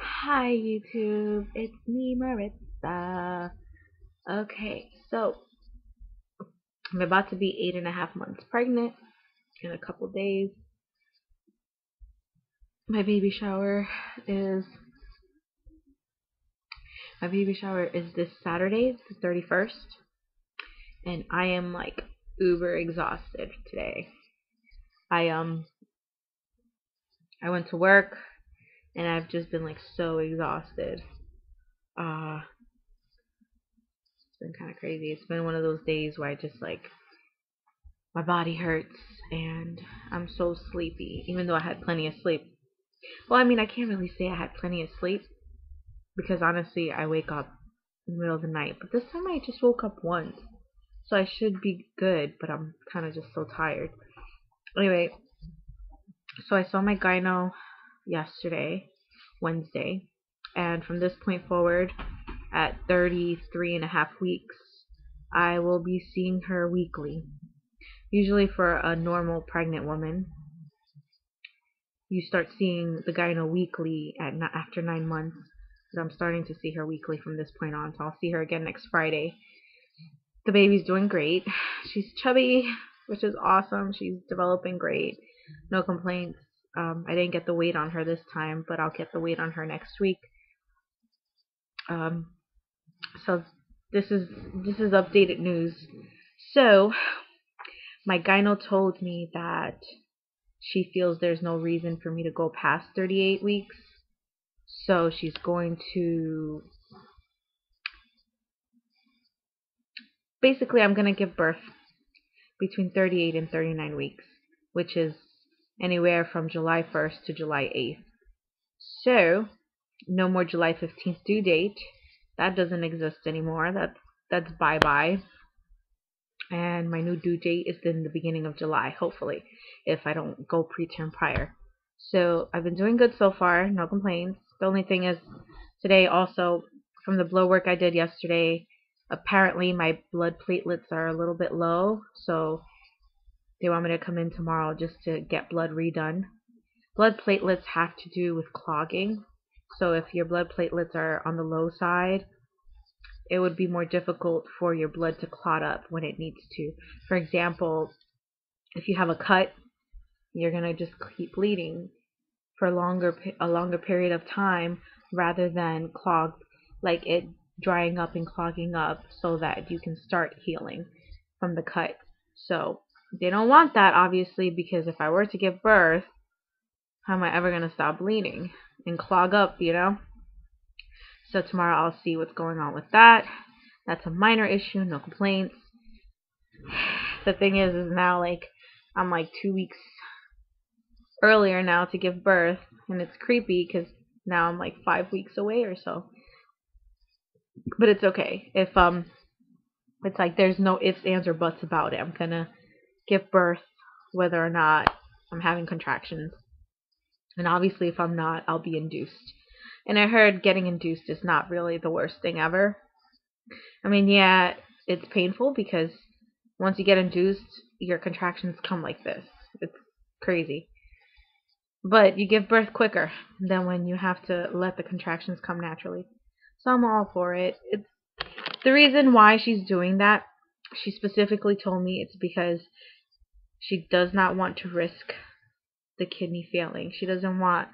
Hi YouTube, it's me Maritza. Okay, so I'm about to be 8.5 months pregnant in a couple days. My baby shower is my baby shower is this Saturday, the 31st, and I am like uber exhausted today. I I went to work and I've just been like so exhausted. Uh it's been kind of crazy. It's been one of those days where I just like my body hurts and I'm so sleepy, even though I had plenty of sleep. Well, I mean, I can't really say I had plenty of sleep because honestly, I wake up in the middle of the night. But this time I just woke up once. So I should be good, but I'm kind of just so tired. Anyway, so I saw my gyno yesterday, Wednesday. And from this point forward, at 33 and a half weeks, I will be seeing her weekly. Usually for a normal pregnant woman, you start seeing the gyno weekly after 9 months. But I'm starting to see her weekly from this point on, so I'll see her again next Friday. The baby's doing great. She's chubby, which is awesome. She's developing great. No complaints. I didn't get the weight on her this time, but I'll get the weight on her next week. Um, so this is updated news. So my gyno told me that she feels there's no reason for me to go past 38 weeks. So she's going to basically I'm going to give birth between 38 and 39 weeks, which is anywhere from July 1st to July 8th. So, no more July 15th due date. That doesn't exist anymore. That's bye-bye. And my new due date is in the beginning of July, hopefully, if I don't go preterm prior. So, I've been doing good so far, no complaints. The only thing is today also from the blood work I did yesterday, apparently my blood platelets are a little bit low, so they want me to come in tomorrow just to get blood redone. Blood platelets have to do with clogging. So if your blood platelets are on the low side, it would be more difficult for your blood to clot up when it needs to. For example, if you have a cut, you're going to just keep bleeding for a longer period of time rather than clogged, like it drying up and clogging up so that you can start healing from the cut. So they don't want that, obviously, because if I were to give birth, how am I ever going to stop bleeding and clog up? So tomorrow I'll see what's going on with that. That's a minor issue, no complaints. The thing is now like I'm like 2 weeks earlier now to give birth, and it's creepy because now I'm like 5 weeks away or so. But it's okay. If it's like there's no ifs, ands, or buts about it. I'm gonna give birth whether or not I'm having contractions. And obviously if I'm not, I'll be induced. And I heard getting induced is not really the worst thing ever. I mean, yeah, it's painful because once you get induced, your contractions come like this. It's crazy. But you give birth quicker than when you have to let the contractions come naturally. So I'm all for it. It's the reason why she's doing that. She specifically told me it's because she does not want to risk the kidney failing. She doesn't want,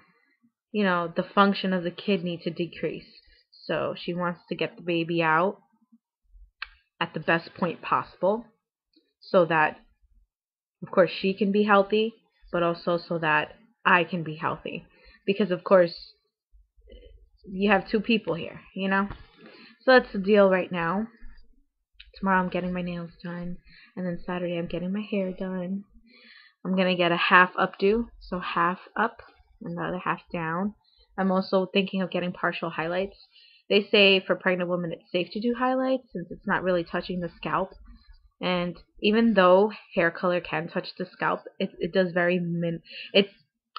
the function of the kidney to decrease. So she wants to get the baby out at the best point possible so that, of course, she can be healthy, but also so that I can be healthy. Because, of course, you have two people here. So that's the deal right now. Tomorrow I'm getting my nails done, and then Saturday I'm getting my hair done. I'm going to get a half updo, so half up and the other half down. I'm also thinking of getting partial highlights. They say for pregnant women it's safe to do highlights since it's not really touching the scalp. And even though hair color can touch the scalp, it does it's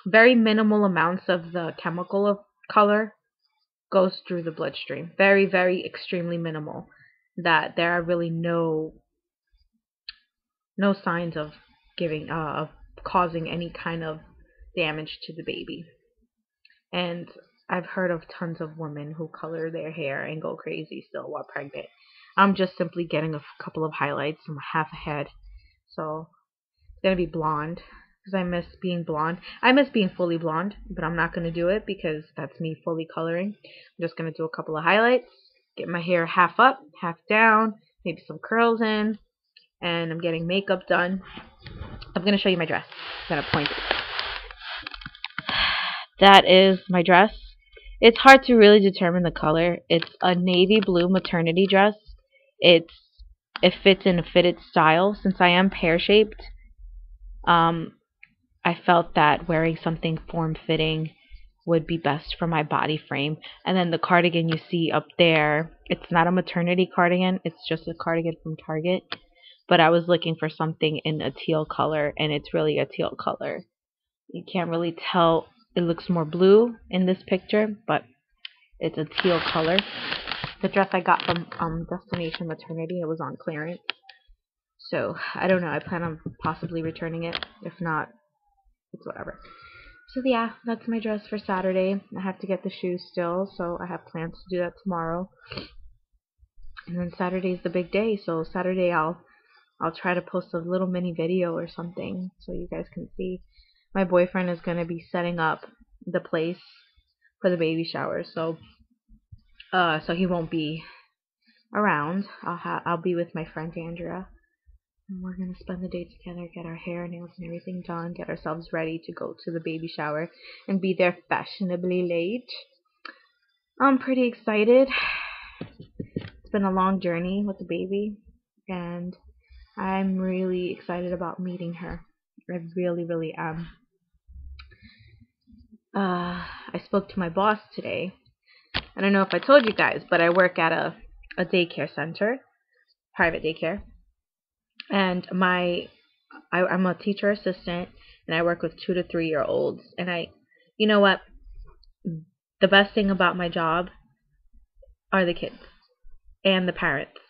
very minimal amounts of the chemical of color goes through the bloodstream. Very, very extremely minimal. That there are really no signs of causing any kind of damage to the baby. And I've heard of tons of women who color their hair and go crazy still while pregnant. I'm just simply getting a couple of highlights. I'm half a head, so it's gonna be blonde because I miss being blonde. I miss being fully blonde, but I'm not gonna do it because that's me fully coloring. I'm just gonna do a couple of highlights, get my hair half up, half down, maybe some curls in, and I'm getting makeup done. I'm gonna show you my dress. I'm gonna point it. That is my dress. It's hard to really determine the color. It's a navy blue maternity dress. It fits in a fitted style. Since I am pear-shaped, I felt that wearing something form-fitting would be best for my body frame. And then the cardigan you see up there, it's not a maternity cardigan. It's just a cardigan from Target. But I was looking for something in a teal color, and it's really a teal color. You can't really tell. It looks more blue in this picture, but it's a teal color. The dress I got from Destination Maternity, it was on clearance. So, I don't know. I plan on possibly returning it. If not, it's whatever. So, yeah, that's my dress for Saturday. I have to get the shoes still, so I have plans to do that tomorrow. And then Saturday's the big day, so Saturday I'll try to post a little mini video or something so you guys can see. My boyfriend is going to be setting up the place for the baby shower, so he won't be around. I'll be with my friend Andrea, and we're going to spend the day together, get our hair, nails, and everything done, get ourselves ready to go to the baby shower and be there fashionably late. I'm pretty excited. It's been a long journey with the baby, and I'm really excited about meeting her. I really, really am. I spoke to my boss today. I don't know if I told you guys, but I work at a daycare center, private daycare, and I'm a teacher assistant, and I work with 2 to 3 year olds. And you know what? The best thing about my job are the kids and the parents.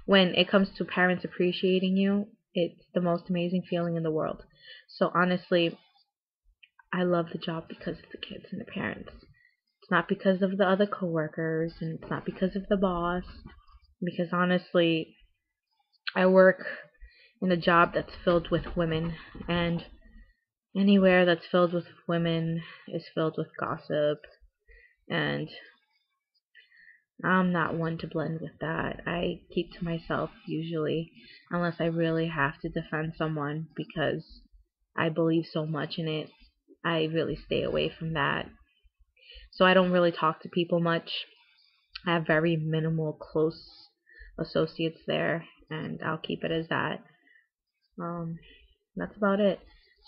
When it comes to parents appreciating you, it's the most amazing feeling in the world. So honestly, I love the job because of the kids and the parents. It's not because of the other coworkers, and it's not because of the boss. Because honestly, I work in a job that's filled with women, and anywhere that's filled with women is filled with gossip, and I'm not one to blend with that. I keep to myself usually, unless I really have to defend someone because I believe so much in it. I really stay away from that. So I don't really talk to people much. I have very minimal close associates there, and I'll keep it as that. That's about it.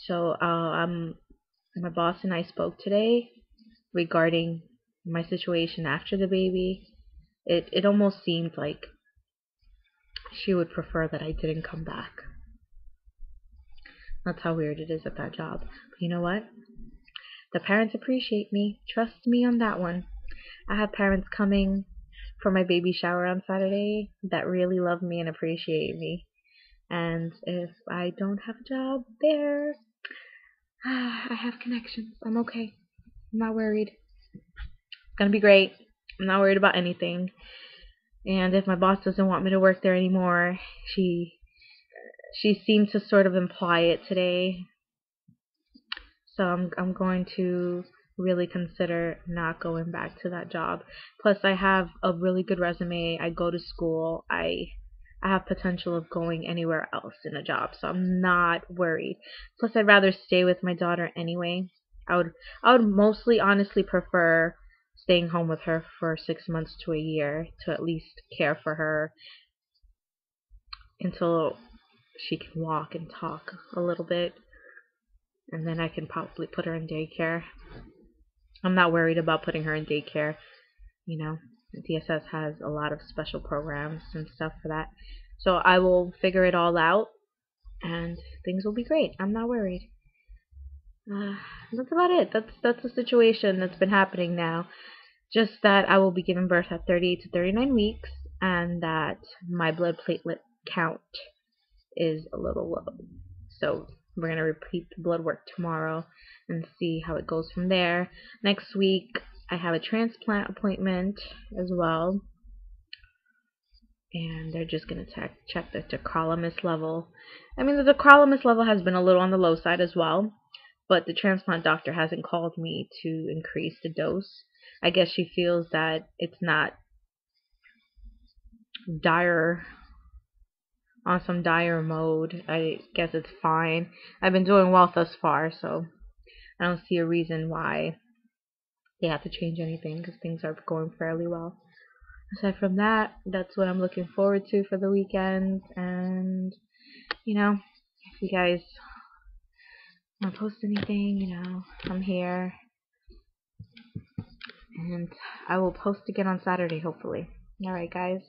So my boss and I spoke today regarding my situation after the baby. It almost seemed like she would prefer that I didn't come back. That's how weird it is at that job. But you know what? The parents appreciate me. Trust me on that one. I have parents coming for my baby shower on Saturday that really love me and appreciate me. And if I don't have a job there, I have connections. I'm okay. I'm not worried. It's gonna be great. I'm not worried about anything. And if my boss doesn't want me to work there anymore, she seemed to sort of imply it today. So I'm going to really consider not going back to that job. Plus, I have a really good resume. I go to school. I have potential of going anywhere else in a job, so I'm not worried. Plus, I'd rather stay with my daughter anyway. I would mostly honestly prefer staying home with her for 6 months to a year to at least care for her until she can walk and talk a little bit, and then I can probably put her in daycare. I'm not worried about putting her in daycare. You know, DSS has a lot of special programs and stuff for that. So I will figure it all out, and things will be great. I'm not worried. That's about it. That's the situation that's been happening now. Just that I will be giving birth at 38 to 39 weeks, and that my blood platelet count is a little low. So we're going to repeat the blood work tomorrow and see how it goes from there. Next week, I have a transplant appointment as well, and they're just going to check the tacrolimus level. I mean, the tacrolimus level has been a little on the low side as well, but the transplant doctor hasn't called me to increase the dose. I guess she feels that it's not dire, on some dire mode. I guess it's fine. I've been doing well thus far, so I don't see a reason why they have to change anything, because things are going fairly well. Aside from that, that's what I'm looking forward to for the weekend. And if you guys want to post anything, I'm here, and I will post again on Saturday, hopefully. Alright, guys,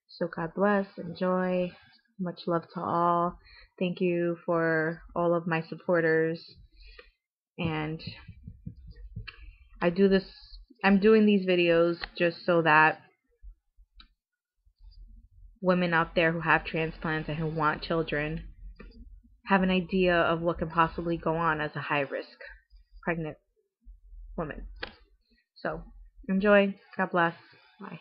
so God bless, enjoy, much love to all. Thank you for all of my supporters, and I'm doing these videos just so that women out there who have transplants and who want children have an idea of what can possibly go on as a high-risk pregnant woman. So, enjoy. God bless. Bye.